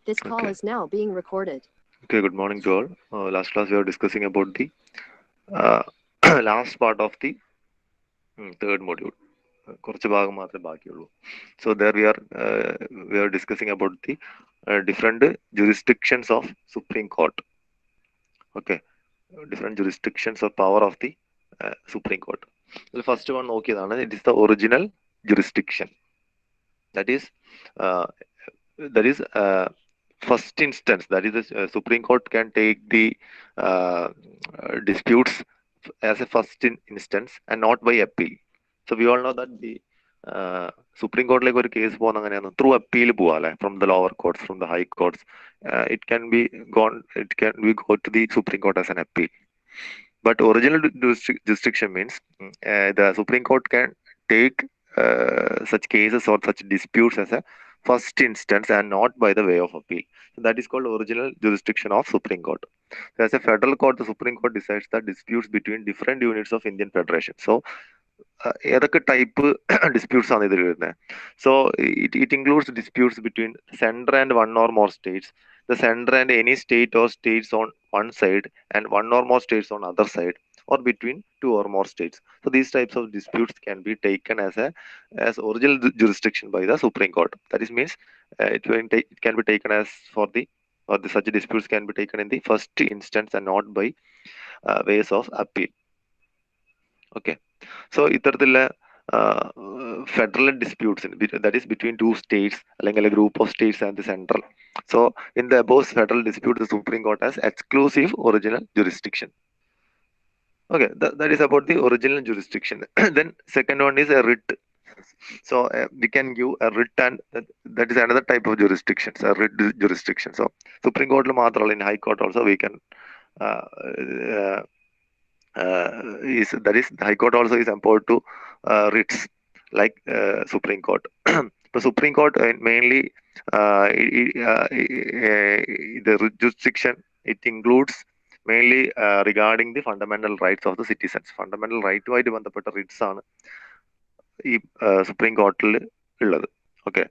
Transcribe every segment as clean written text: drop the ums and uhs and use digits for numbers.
This call Okay. is now being recorded. Okay. Good morning to all. Last class we were discussing about the uh, last part of the third module. കുറച്ച് ഭാഗം മാത്രമേ ബാക്കിയുള്ളൂ. So there we are discussing about the different jurisdictions of Supreme Court. Okay, different jurisdictions of power of the Supreme Court. The first one നോക്കിയതാണ്. It is the original jurisdiction. That is uh, that is first instance. That is the Supreme Court can take the disputes as a first instance and not by appeal. So we all know that the Supreme Court like ഒരു case പോകുന്ന അങ്ങനെയാണ് through appeal പോവാ അല്ലെ from the lower courts from the high courts it can be go to the Supreme Court as an appeal. But original jurisdiction means the Supreme Court can take such cases or such disputes as a first instance and not by the way of appeal. So that is called original jurisdiction of Supreme Court. So as a federal court, the Supreme Court decides the disputes between different units of Indian Federation. So ഏതൊക്കെ type disputes ആണ് ഇതിൽ വരുന്നത്? So it includes disputes between center and one or more states, the center and any state or states on one side and one or more states on other side, or between two or more states. So these types of disputes can be taken as original jurisdiction by the Supreme Court. That is means it can be taken as such disputes can be taken in the first instance and not by ways of appeal. Okay. So ഇത്തരത്തിലുള്ള federal disputes that is between two states അല്ലെങ്കിൽ a group of states and the central. So in the above federal dispute, the Supreme Court has exclusive original jurisdiction. Okay, that is about the original jurisdiction. Then second one is a writ. So we can give a writ, and that is another type of jurisdiction, a writ jurisdiction. So Supreme Court മാത്രമല്ല, in High Court also we can uh, uh, that is the High Court also is empowered to writs like Supreme Court. The Supreme Court mainly the jurisdiction, it includes mainly regarding the fundamental rights of the citizens. Fundamental right ആയിട്ട് ബന്ധപ്പെട്ട writs ആണ് ഈ Supreme Courtൽ ഉള്ളത്. Okay,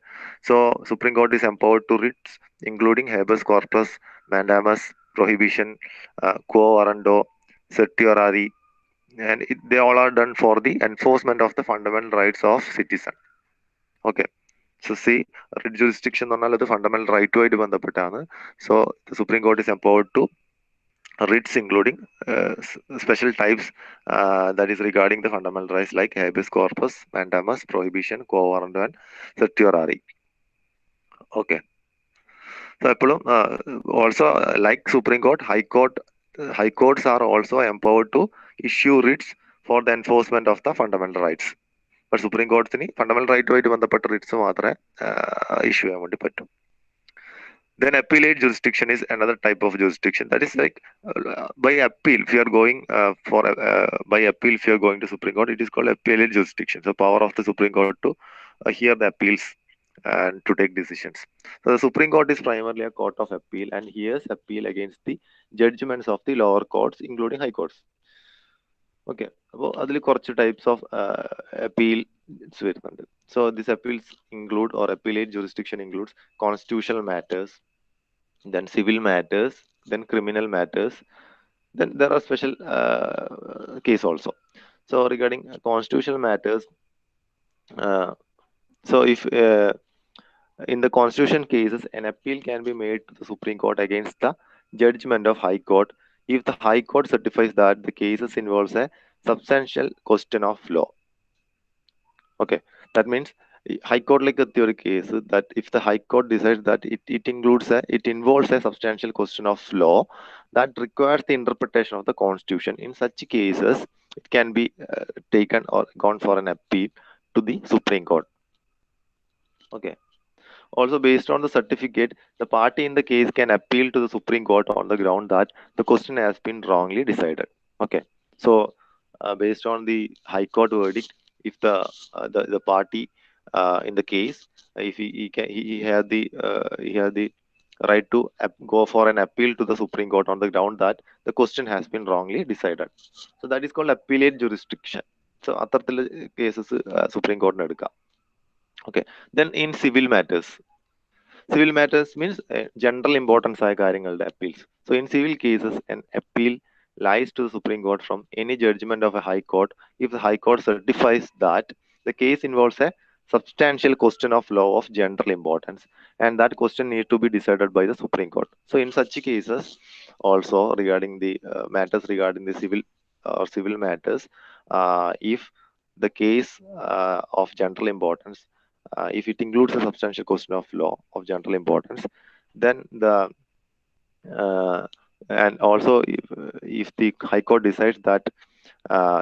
so Supreme Court is empowered to writs including habeas corpus, mandamus, prohibition, quo warranto, certiorari, and they all are done for the enforcement of the fundamental rights of citizen. Okay, so see, writ jurisdiction എന്ന് പറഞ്ഞാൽ അത് fundamental റൈറ്റുമായിട്ട് ബന്ധപ്പെട്ടാണ്. So the Supreme Court is empowered to writs including special types that is regarding the fundamental rights like habeas corpus, mandamus, prohibition, quo warranto, and certiorari. Okay, so എപ്പോഴും also like Supreme Court, High Courts are also empowered to issue writs for the enforcement of the fundamental rights. But Supreme Courtസിന് fundamental റൈറ്റുമായിട്ട് ബന്ധപ്പെട്ട writs മാത്രമേ issue ചെയ്യാൻ വേണ്ടി പറ്റും. Then appellate jurisdiction is another type of jurisdiction. That is like by appeal, if you are going by appeal, if you are going to Supreme Court, it is called appellate jurisdiction. So power of the Supreme Court to hear the appeals and to take decisions. So the Supreme Court is primarily a court of appeal and hears appeal against the judgments of the lower courts, including high courts. Okay, അപ്പോൾ അതിൽ കുറച്ച് types of appeals വരുന്നുണ്ട്. So these appeals include, or appellate jurisdiction includes, constitutional matters, then civil matters, then criminal matters, then there are special case also. So regarding constitutional matters, so if in the constitution cases, an appeal can be made to the Supreme Court against the judgment of High Court if the High Court certifies that the cases involves a substantial question of law. Okay, that means High Court like a theory case that if the High Court decides that it involves a substantial question of law that requires the interpretation of the Constitution, in such cases it can be taken or gone for an appeal to the Supreme Court. Okay. Also, based on the certificate, the party in the case can appeal to the Supreme Court on the ground that the question has been wrongly decided. Okay, so based on the High Court verdict, if the party in the case, if he had the right to go for an appeal to the Supreme Court on the ground that the question has been wrongly decided. So that is called appellate jurisdiction. So അത്തരത്തിലുള്ള cases Supreme Court എടുക്കാം. Okay, then in civil matters, Civil matters means general importance ആയ കാര്യങ്ങളുടെ appeals. So in civil cases, an appeal lies to the Supreme Court from any judgment of a High Court if the High Court certifies that the case involves a substantial question of law of general importance, and that question needs to be decided by the Supreme Court. So in such cases, also regarding the matters regarding the civil or civil matters, if the case of general importance, if it includes a substantial question of law of general importance, then the and also if the High Court decides that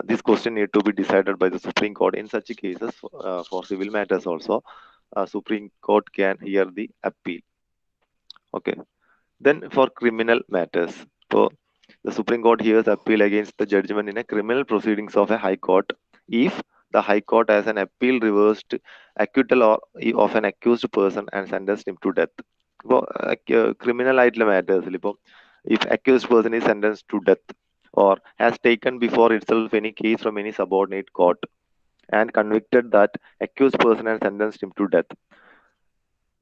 this question need to be decided by the Supreme Court, in such cases for civil matters also, Supreme Court can hear the appeal. Okay. Then for criminal matters, so the Supreme Court hears appeal against the judgment in a criminal proceedings of a High Court if the High Court has an appeal reversed acquittal or of an accused person and sentenced him to death. ഇപ്പോൾ criminal ആയിട്ടുള്ള മാറ്റേഴ്സിൽ ഇപ്പോൾ if accused person is sentenced to death or has taken before itself any case from any subordinate court and convicted that accused person and sentenced him to death,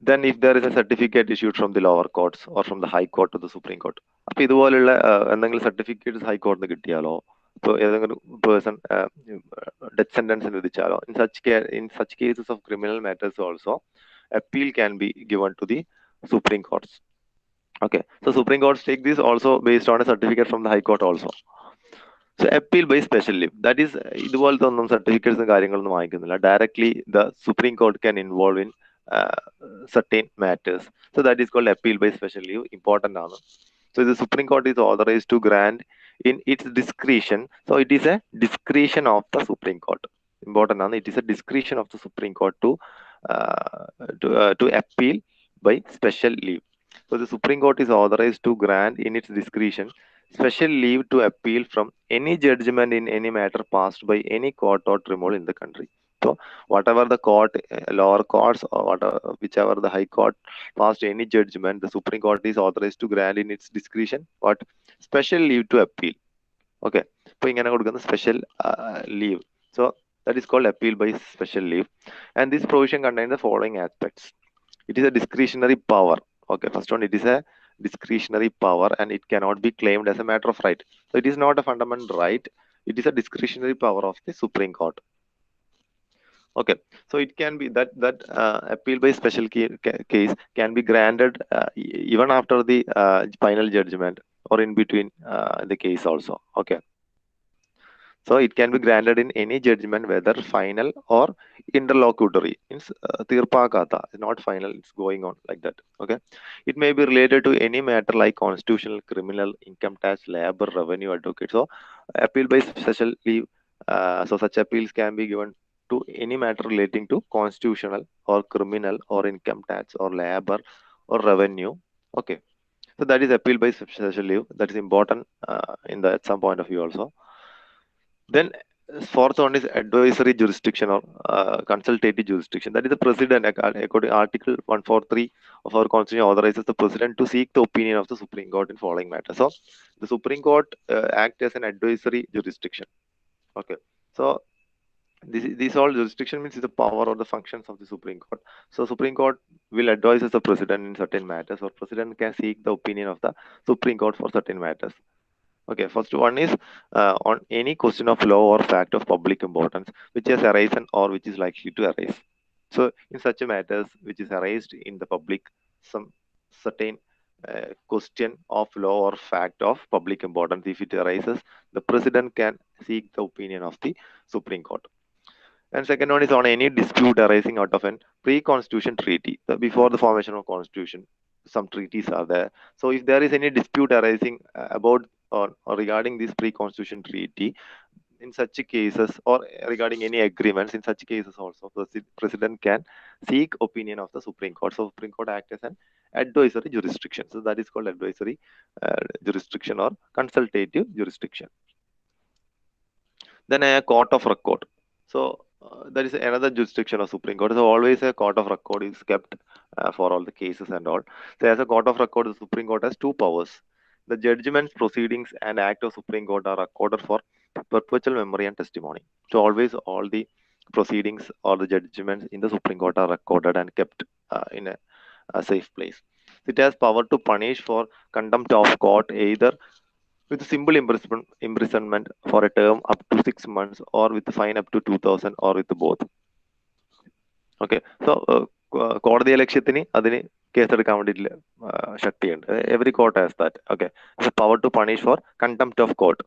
then if there is a certificate issued from the lower courts or from the High Court to the Supreme Court, അപ്പൊ ഇതുപോലുള്ള എന്തെങ്കിലും certificates ഹൈക്കോടതിന് കിട്ടിയാലോ, ഇപ്പോൾ ഏതെങ്കിലും person death സെന്റൻസിന് വിധിച്ചാലോ, in such cases of criminal matters also, appeal can be given to the Supreme Courts. Okay, so Supreme Courts take this also based on a certificate from the High Court also. So appeal by special leave, that is ഇതുപോലത്തെ ഒന്നും സർട്ടിഫിക്കറ്റ്സും കാര്യങ്ങളൊന്നും വാങ്ങിക്കുന്നില്ല. Directly the Supreme Court can involve in certain matters. So that is called appeal by special leave. Important ആണ്. So the Supreme Court is authorized to grant in its discretion. So it is a discretion of the Supreme Court. Important ആണ്. It is a discretion of the Supreme Court to appeal by special leave. So the Supreme Court is authorized to grant in its discretion special leave to appeal from any judgment in any matter passed by any court or tribunal in the country. So whatever the court, lower courts or whichever the High Court passed any judgment, the Supreme Court is authorized to grant in its discretion what? Special leave to appeal. Okay. So ഇങ്ങനെ കൊടുക്കുന്ന special leave. So that is called appeal by special leave. And this provision contains the following aspects. It is a discretionary power. Okay, first one, it is a discretionary power and it cannot be claimed as a matter of right. So it is not a fundamental right. It is a discretionary power of the Supreme Court. Okay, so it can be that appeal by special case can be granted even after the final judgment or in between the case also. Okay. So it can be granted in any judgment, whether final or interlocutory. Means തീർപ്പാക്കാത്ത, not final, it's going on like that. Okay. It may be related to any matter like constitutional, criminal, income tax, labor, revenue, advocate. So appeal by special leave. So such appeals can be given to any matter relating to constitutional or criminal or income tax or labor or revenue. Okay. So that is appeal by special leave. That is important at some point of view also. Then fourth one is advisory jurisdiction or consultative jurisdiction. That is the president, according to Article 143 of our Constitution, authorizes the president to seek the opinion of the Supreme Court in following matters. So the Supreme Court acts as an advisory jurisdiction. Okay. So this all jurisdiction means the power or the functions of the Supreme Court. So Supreme Court will advise the president in certain matters, or president can seek the opinion of the Supreme Court for certain matters. Okay, first one is on any question of law or fact of public importance which has arisen or which is likely to arise. So in such matters which is arised in the public, some certain question of law or fact of public importance, if it arises, the president can seek the opinion of the Supreme Court. And second one is on any dispute arising out of an pre-constitution treaty. Before the formation of constitution, some treaties are there. So if there is any dispute arising about or regarding this pre-constitution treaty, in such cases, or regarding any agreements, in such cases also, the president can seek opinion of the Supreme Court. So Supreme Court acts as an advisory jurisdiction. So that is called advisory jurisdiction or consultative jurisdiction. Then a court of record. So that is another jurisdiction of Supreme Court. So always a court of record is kept for all the cases and all. So as a court of record, the Supreme Court has two powers. The judgments, proceedings, and act of Supreme Court are recorded for perpetual memory and testimony. So always all the proceedings or the judgments in the Supreme Court are recorded and kept in a a safe place. It has power to punish for contempt of court either with simple imprisonment for a term up to 6 months or with fine up to 2,000 or with both. Okay, so കോടതി ലക്ഷ്യത്തിന് അതിന് കേസെടുക്കാൻ വേണ്ടിയിട്ടുള്ള ശക്തിയുണ്ട്. Every court has that. Okay, it's a power to punish for contempt of court.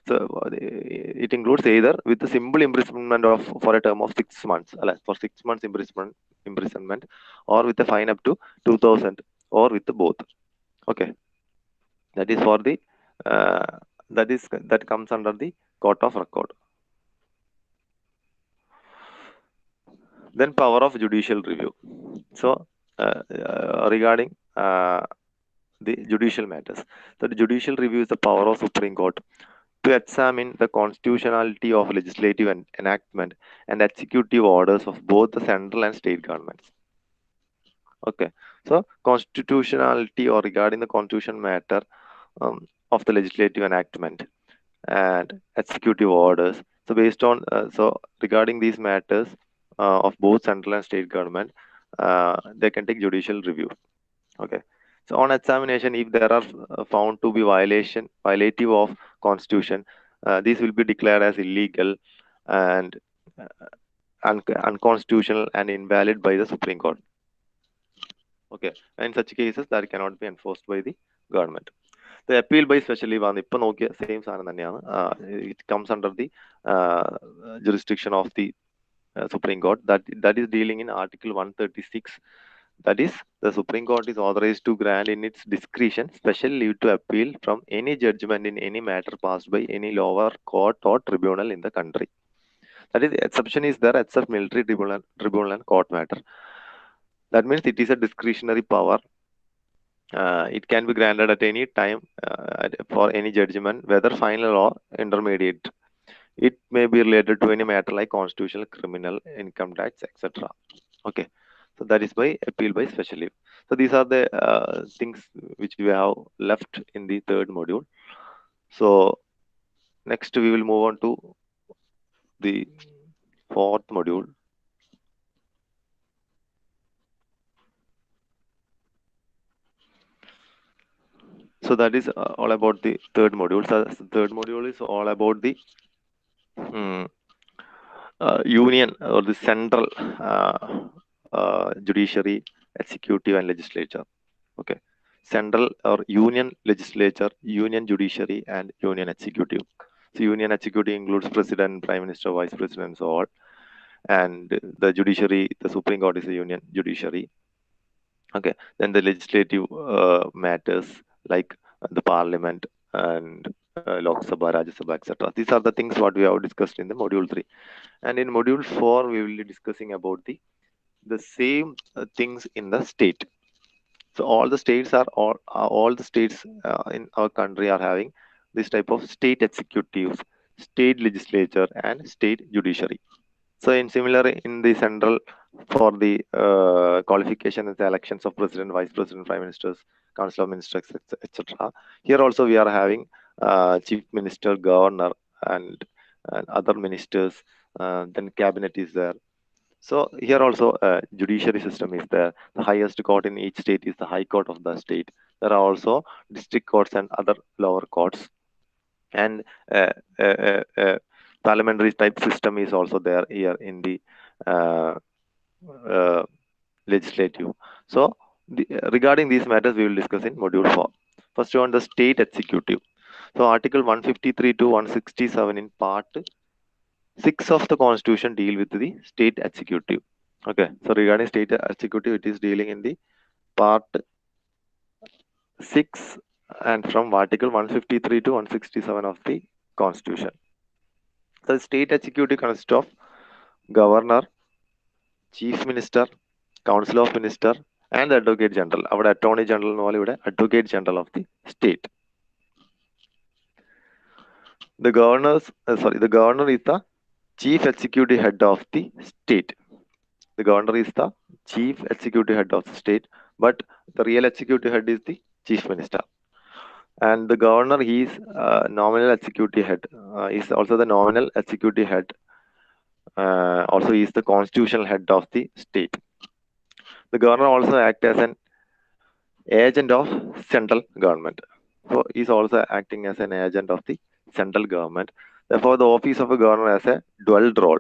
So it includes either with a simple imprisonment of for a term of 6 months, for 6 months imprisonment, or with a fine up to 2,000, or with both. Okay, that is for the that comes under the court of record. Then power of judicial review. So regarding the judicial matters, the judicial review is the power of Supreme Court to examine the constitutionality of legislative enactment and executive orders of both the central and state governments. Okay, so constitutionality or regarding the constitution matter of the legislative enactment and executive orders. So based on regarding these matters of both central and state government, they can take judicial review. Okay, so on examination, if there are found to be violative of constitution, these will be declared as illegal and unconstitutional and invalid by the Supreme Court. Okay, in such cases that cannot be enforced by the government. The appeal by special leave ആണ് ഇപ്പൊ നോക്കിയ same സാധനം തന്നെയാണ്. It comes under the jurisdiction of the Supreme Court. That is dealing in Article 136. That is, the Supreme Court is authorized to grant in its discretion special leave to appeal from any judgment in any matter passed by any lower court or tribunal in the country. That is, the exception is there except military tribunal and court matter. That means it is a discretionary power. It can be granted at any time for any judgment, whether final or intermediate. It may be related to any matter like constitutional, criminal, income tax, etc. Okay, so that is by appeal by special leave. So these are the things which we have left in the third module. So next we will move on to the fourth module. So that is all about the third module. So the third module is all about the union or the central judiciary, executive and legislature. Okay, central or union legislature, union judiciary and union executive. So union executive includes president, prime minister, vice president, so all. And the judiciary, the Supreme Court is a union judiciary. Okay, then the legislative matters like the parliament and Lok Sabha, Rajya Sabha, etc. These are the things what we have discussed in the module 3. And in module 4, we will be discussing about the same things in the state. So all the states are all the states in our country are having this type of state executives, state legislature, and state judiciary. So in similar in the central for the qualification and the elections of president, vice president, prime ministers, council of ministers, etc. Here also we are having chief minister, governor, and other ministers. Then cabinet is there. So here also judiciary system is there. The highest court in each state is the high court of the state. There are also district courts and other lower courts. And parliamentary type system is also there here in the legislative. So regarding these matters, we will discuss in module 4. First one, the state executive. So article 153 to 167 in part 6 of the constitution deal with the state executive. Okay, so regarding state executive, it is dealing in the part 6 and from article 153 to 167 of the constitution. So the state executive consists of governor, chief minister, council of minister, and the advocate general. Our attorney general, advocate general of the state. The governor is the chief executive head of the state. The governor is the chief executive head of the state, but the real executive head is the chief minister. And the governor, he is nominal executive head. Is also the nominal executive head. Also, he is the constitutional head of the state. The governor also acts as an agent of central government. So he's also acting as an agent of the central government. Therefore, the office of a governor has a dual role.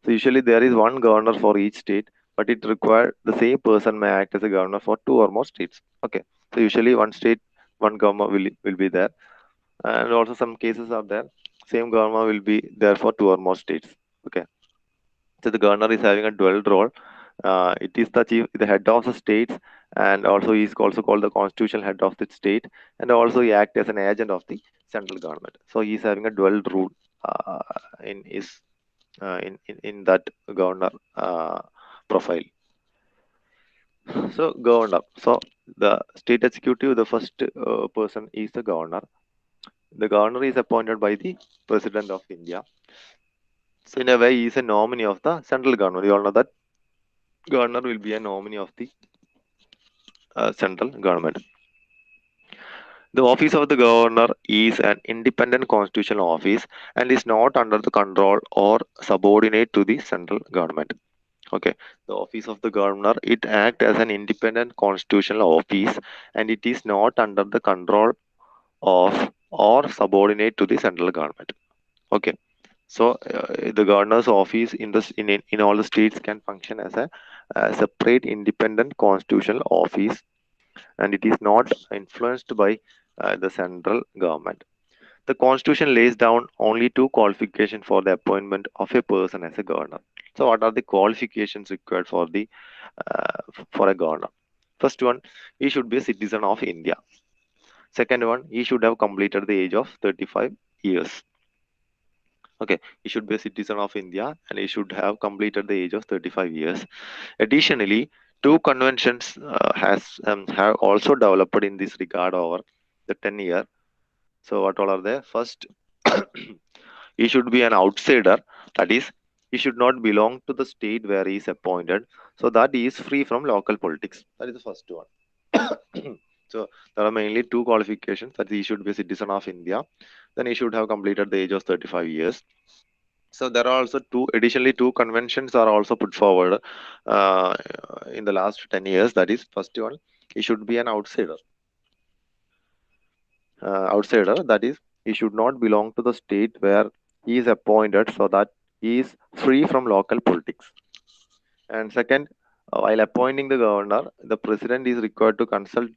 So usually there is one governor for each state, but it requires the same person may act as a governor for two or more states. Okay. So usually one state, one governor will be there, and also some cases are there. Same governor will be there for two or more states. Okay. So the governor is having a dual role. It is the head of the states, and also he is also called the constitutional head of the state, and also he acts as an agent of the central government. So he is having a dual rule uh, in his in that governor profile. So governor. So the state executive, the first person is the governor. The governor is appointed by the president of India. So in a way, he is a nominee of the central government. You all know that governor will be a nominee of the central government. The office of the governor is an independent constitutional office and is not under the control or subordinate to the central government. Okay, the office of the governor, it acts as an independent constitutional office and it is not under the control of or subordinate to the central government. Okay, so the governor's office in all the states can function as a separate independent constitutional office and it is not influenced by the central government. The constitution lays down only two qualifications for the appointment of a person as a governor. So, what are the qualifications required for a governor? First one, he should be a citizen of India. Second one, he should have completed the age of 35 years. Okay, he should be a citizen of India and he should have completed the age of 35 years. Additionally, two conventions have also developed in this regard over the 10 year. So what all are there? First, he should be an outsider. That is, he should not belong to the state where he is appointed, so that he is free from local politics. That is the first one. So there are mainly two qualifications: that he should be a citizen of India, then he should have completed the age of 35 years. So there are also additionally two conventions are also put forward uh, in the last 10 years. That is, first one, he should be an outsider. That is, he should not belong to the state where he is appointed, so that he is free from local politics. And second, while appointing the governor, the president is required to consult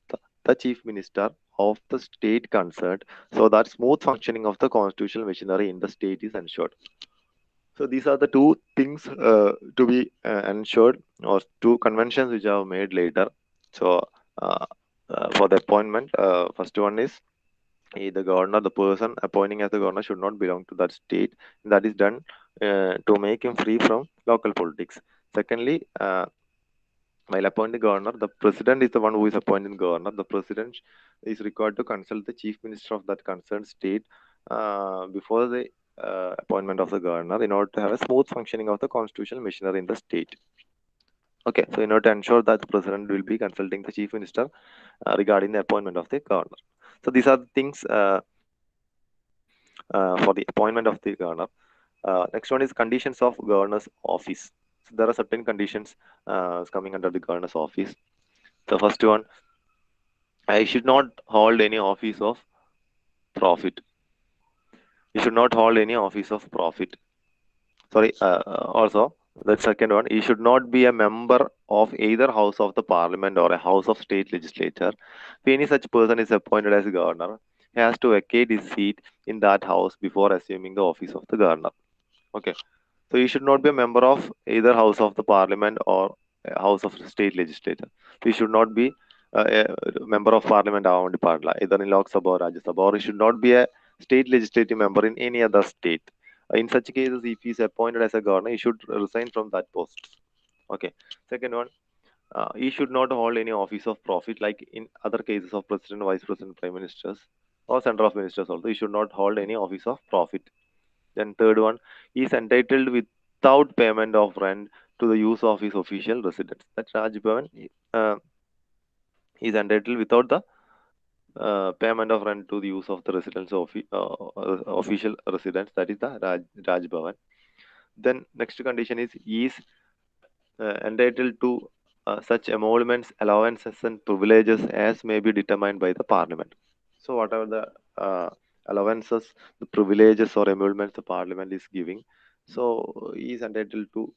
the chief minister of the state concerned, so that smooth functioning of the constitutional machinery in the state is ensured. So these are the two things to be ensured, or two conventions which are made later. So uh, for the appointment, first one is the governor, the person appointing as the governor should not belong to that state. That is done to make him free from local politics. Secondly, while appointing the governor, the president is the one who is appointing governor. The president is required to consult the chief minister of that concerned state before the appointment of the governor in order to have a smooth functioning of the constitutional machinery in the state. Okay, so in order to ensure that the president will be consulting the chief minister regarding the appointment of the governor. So these are the things for the appointment of the governor. Next one is conditions of governor's office. So there are certain conditions coming under the governor's office. The first one, I should not hold any office of profit. You should not hold any office of profit. Sorry, also, the second one, he should not be a member of either house of the parliament or a house of state legislature. If any such person is appointed as governor, he has to vacate his seat in that house before assuming the office of the governor. Okay. So he should not be a member of either house of the parliament or a house of state legislature. He should not be a member of parliament either in Lok Sabha or Rajya Sabha, or he should not be a state legislative member in any other state. In such cases, if he is appointed as a governor, he should resign from that post. Okay. Second one, he should not hold any office of profit, like in other cases of president, vice president, prime ministers, or center of ministers. Also, he should not hold any office of profit. Then third one, he is entitled without payment of rent to the use of his official residence. That Raj Bhavan is entitled without the payment of rent to the use of the residence of official residence. That is the Raj Bhavan. Then next condition is he is entitled to such emoluments, allowances, and privileges as may be determined by the parliament. So, whatever the allowances, the privileges or emoluments the parliament is giving, so he is entitled to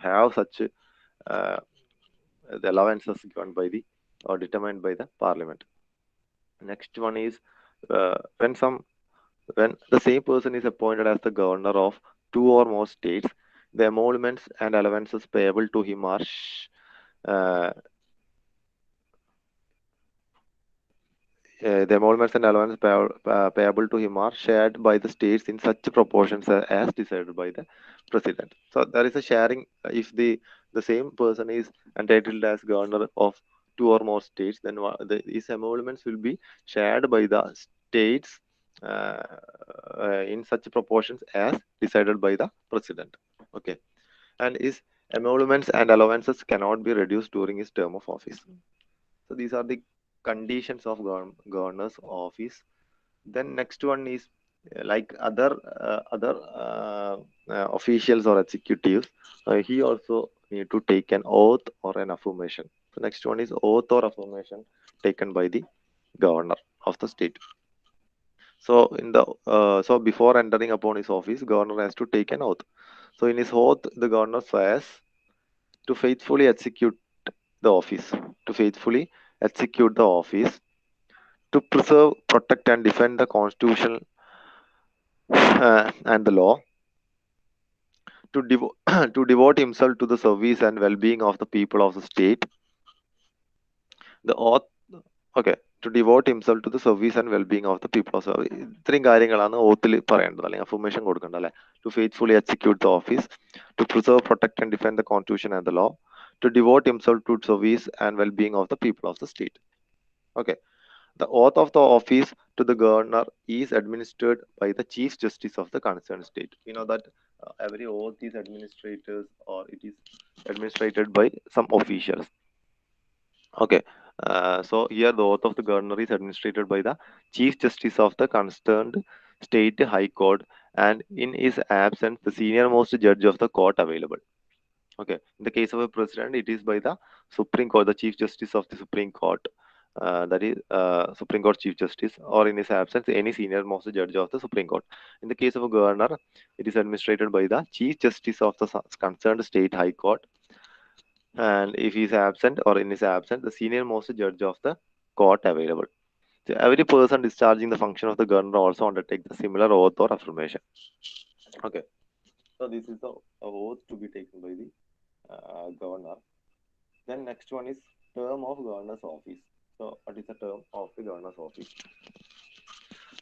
have such the allowances given by the or determined by the parliament. Next one is when the same person is appointed as the governor of two or more states, the emoluments and allowances payable to him are uh, the emoluments and allowances payable to him are shared by the states in such proportions as decided by the president. So there is a sharing. If the same person is entitled as governor of two or more states, then these emoluments will be shared by the states uh, in such proportions as decided by the president. Okay, and his emoluments and allowances cannot be reduced during his term of office. So these are the conditions of governor's office. Then next one is like other officials or executives. He also need to take an oath or an affirmation. So next one is oath or affirmation taken by the governor of the state. So before entering upon his office, governor has to take an oath. So in his oath, the governor swears to faithfully execute the office, to faithfully execute the office, to preserve, protect, and defend the Constitution and the law, to devote himself to the service and well-being of the people of the state. The oath, okay, to devote himself to the service and well-being of the people of the ഇത്രയും കാര്യങ്ങളാണ് ഓത്തിൽ പറയേണ്ടത് അല്ലെങ്കിൽ affirmation കൊടുക്കേണ്ടത് അല്ലെ to faithfully execute the office to preserve protect and defend the constitution and the law to devote himself to service and well-being of the people of the state. Okay. The oath of the office to the governor is administered by the Chief Justice of the concerned state. You know that every oath is administered or it is administered by some officials. Okay. So here the oath of the governor is administered by the Chief Justice of the concerned state high court, and in his absence the senior most judge of the court available. Okay. In the case of a president, it is by the Supreme Court, the Chief Justice of the Supreme Court, that is Supreme Court Chief Justice, or in his absence, any senior most judge of the Supreme Court. In the case of a governor, it is administered by the Chief Justice of the concerned state high court, and if he is absent or in his absence, the senior most judge of the court available. So every person discharging the function of the governor also undertakes the similar oath or affirmation. Okay. So this is the oath to be taken by the governor. Then next one is term of governor's office. So what is the term of the governor's office?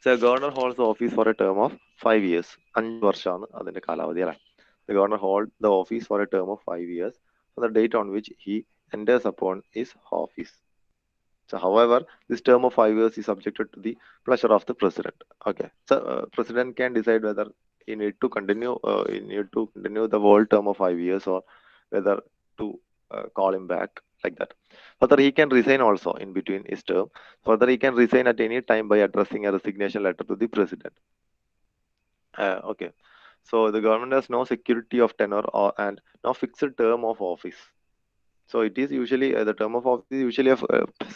So a governor holds the office for a term of 5 years. 5 വർഷമാണ് അതിന്റെ കാലാവധി അല്ലേ? The governor holds the office for a term of 5 years from the date on which he enters upon his office. So however, this term of 5 years is subjected to the pleasure of the president. Okay. So president can decide whether he need to continue the whole term of 5 years or whether to call him back like that. Further, he can resign also in between his term. Further, he can resign at any time by addressing a resignation letter to the president. Okay. So the government has no security of tenure and no fixed term of office. So it is usually the term of office is usually a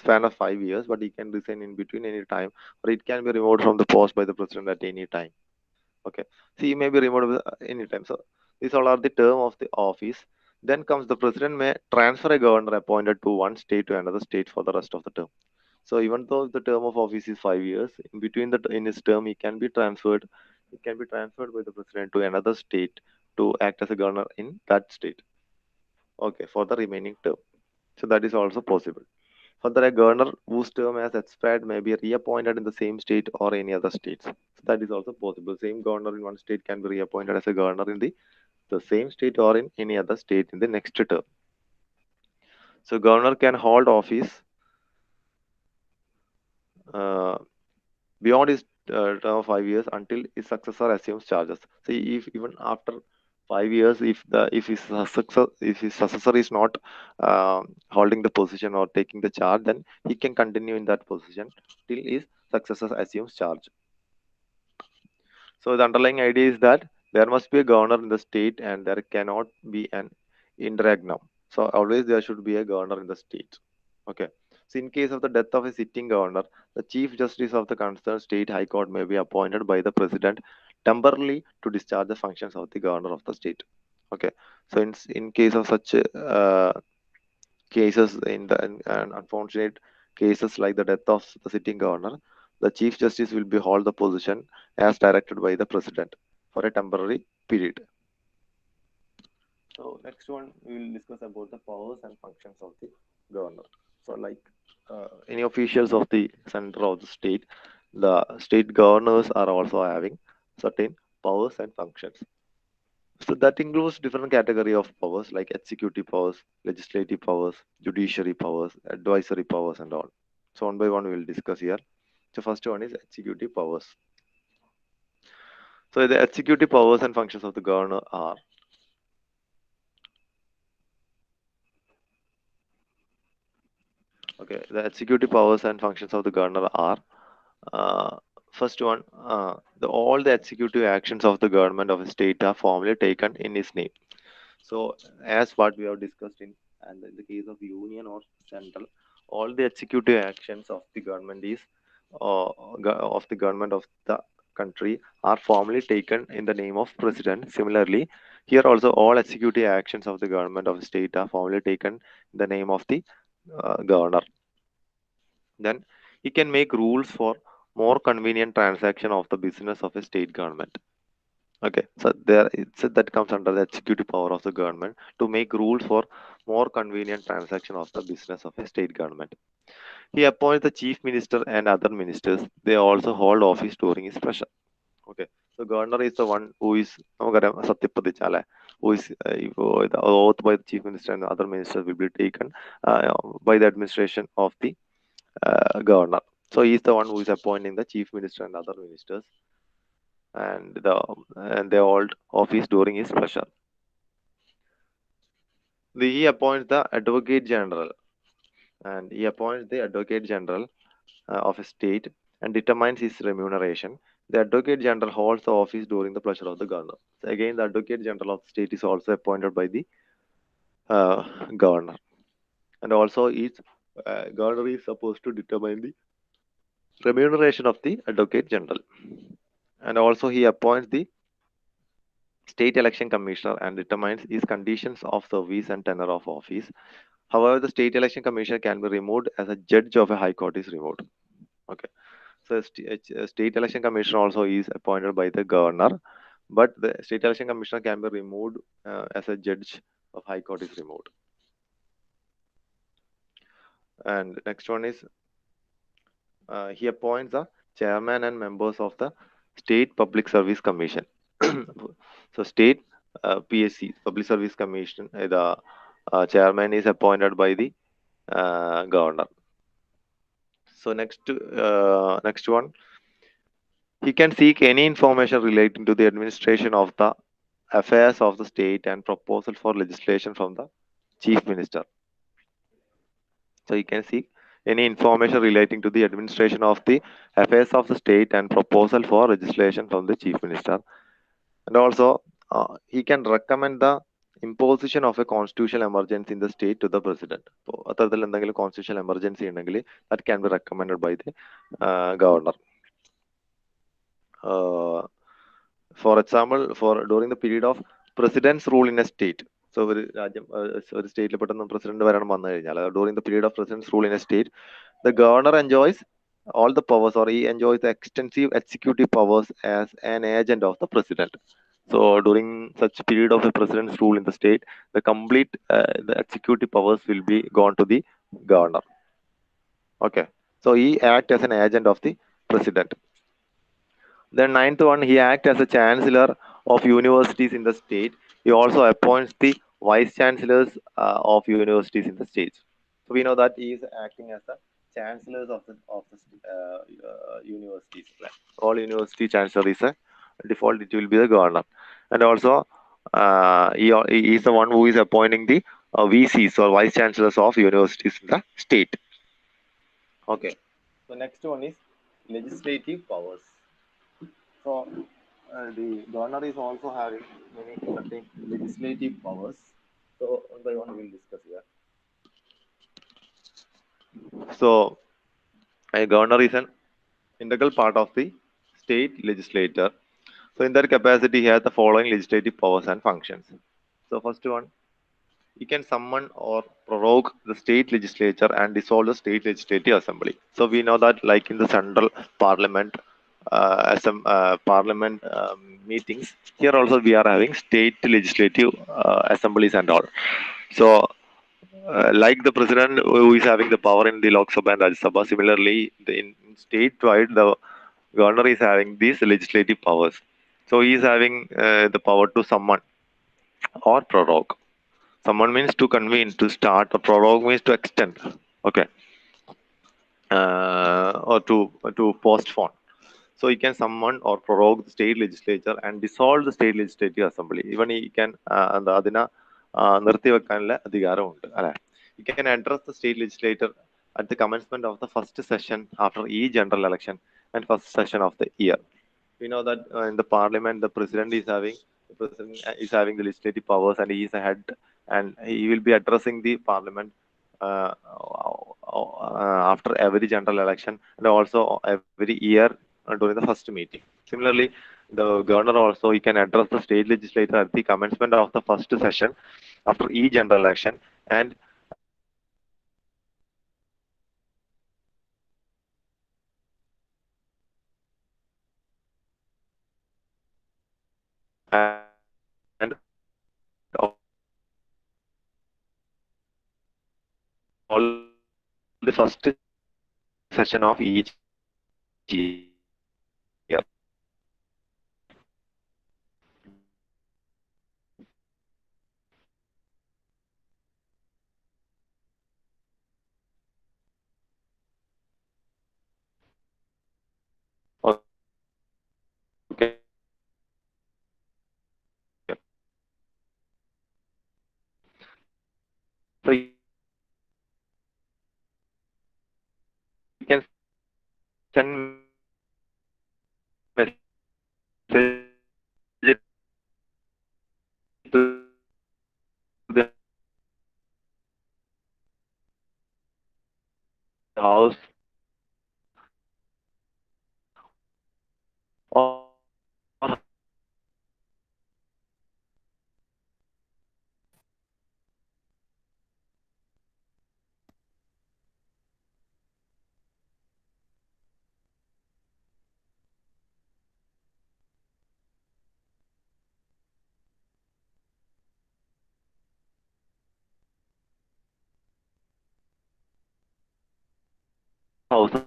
span of 5 years, but he can resign in between any time, or it can be removed from the post by the president at any time. Okay. So he may be removed any time. So these all are the term of the office. Then comes the president may transfer a governor appointed to one state to another state for the rest of the term. So even though the term of office is 5 years, in between in his term he can be transferred. It can be transferred by the president to another state to act as a governor in that state. Okay, for the remaining term. So that is also possible. Further, a governor whose term has expired may be reappointed in the same state or any other states. So that is also possible. Same governor in one state can be reappointed as a governor in the same state or in any other state in the next term. So governor can hold office beyond his term of 5 years until his successor assumes charges. See, if even after 5 years, if his successor is not holding the position or taking the charge, then he can continue in that position till his successor assumes charge. So the underlying idea is that there must be a governor in the state, and there cannot be an interregnum. So always there should be a governor in the state. Okay. So in case of the death of a sitting governor, the Chief Justice of the concerned state high court may be appointed by the president temporarily to discharge the functions of the governor of the state. Okay. So in case of such cases, in the unfortunate cases like the death of the sitting governor, the Chief Justice will be hold the position as directed by the president for a temporary period. So next one we will discuss about the powers and functions of the governor. So like any officials of the center of the state, the state governors are also having certain powers and functions. So that includes different category of powers like executive powers, legislative powers, judiciary powers, advisory powers, and all. So one by one we will discuss here. So first one is executive powers. So the executive powers and functions of the governor are okay. The executive powers and functions of the governor are uh, first one. All the executive actions of the government of a state are formally taken in his name. So, as what we have discussed and in the case of union or central, all the executive actions of the government is of the government of the country are formally taken in the name of president. Similarly, here also all executive actions of the government of the state are formally taken in the name of the governor. Then he can make rules for more convenient transaction of the business of a state government. Okay, so that comes under the executive power of the government to make rules for more convenient transaction of the business of a state government. He appoints the chief minister and other ministers. They also hold office during his pressure. Okay, so governor is the one who is നമുക്കറിയാം സത്യപ്രതിജ്ഞ അല്ലെ who is the oath by the chief minister and other ministers will be taken by the administration of the governor. So he is the one who is appointing the chief minister and other ministers and they hold office during his pleasure. He appoints the advocate general of a state and determines his remuneration. The advocate general holds the office during the pleasure of the governor. So again, the advocate general of the state is also appointed by the governor, and also each governor is supposed to determine the remuneration of the advocate general, and also he appoints the state election commissioner and determines his conditions of service and tenure of office. However, the state election commissioner can be removed as a judge of a high court is removed. Okay. So state election commissioner also is appointed by the governor, but the state election commissioner can be removed as a judge of high court is removed. And next one is he appoints the chairman and members of the State Public Service Commission. So state PSC Public Service Commission, the chairman is appointed by the governor. So next one, he can seek any information relating to the administration of the affairs of the state and proposal for legislation from the chief minister. So he can seek any information relating to the administration of the affairs of the state and proposal for legislation from the chief minister. And also he can recommend the imposition of a constitutional emergency in the state to the president. So അത്തരത്തിൽ എന്തെങ്കിലും constitutional emergency ഉണ്ടെങ്കിൽ that can be recommended by the governor. For example, for during the period of president's rule in a state. So ഒരു രാജ്യം ഒരു സ്റ്റേറ്റിൽ പെട്ടെന്ന് president വരണം വന്നു കഴിഞ്ഞാൽ during the period of president's rule in a state, the governor enjoys all the powers or he enjoys the extensive executive powers as an agent of the president. So during such period of the president's rule in the state, the complete the executive powers will be gone to the governor. Okay, so he act as an agent of the president. Then ninth one, he acts as a chancellor of universities in the state. He also appoints the vice chancellors of universities in the states. So we know that he is acting as the chancellors of the universities. All university chancellor is a default. It will be the governor, and also he is the one who is appointing the VCs or vice chancellors of universities in the state. Okay. So next one is legislative powers. So the governor is also having many certain legislative powers. So one by one we'll discuss here. So a governor is an integral part of the state legislature. So in that capacity, he has the following legislative powers and functions. So first one, he can summon or prorogue the state legislature and dissolve the state legislative assembly. So we know that, like in the central parliament, parliament meetings, here also we are having state legislative assemblies and all. So, like the president who is having the power in the Lok Sabha and Rajya Sabha, similarly, in statewide, the governor is having these legislative powers. So he is having the power to summon or prorogue. Summon means to convene, to start, or prorogue means to extend. Okay, or to postpone. So he can summon or prorogue the state legislature and dissolve the state legislative assembly. Even he can എന്താ അതിനെ നിർത്തിവെക്കാനുള്ള അധികാരമുണ്ട് അല്ലെ. He can address the state legislature at the commencement of the first session after each general election and first session of the year. We know that in the parliament, the president is having the legislative powers, and he is a head, and he will be addressing the parliament after every general election and also every year during the first meeting. Similarly, the governor also, he can address the state legislature at the commencement of the first session after each general election and and all the first session of each year. Okay. So you can send message to the house or houses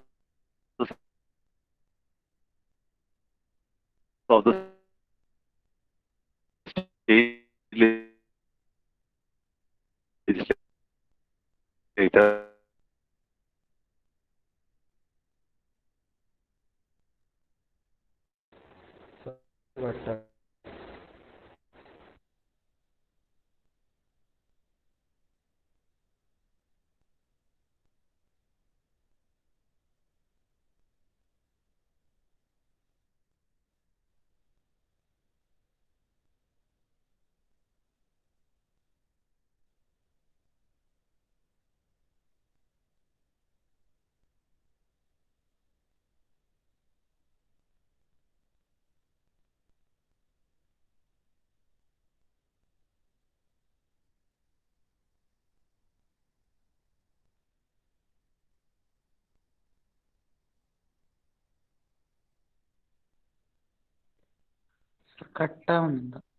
of the state legislature. But കട്ടാവുന്നുണ്ട്.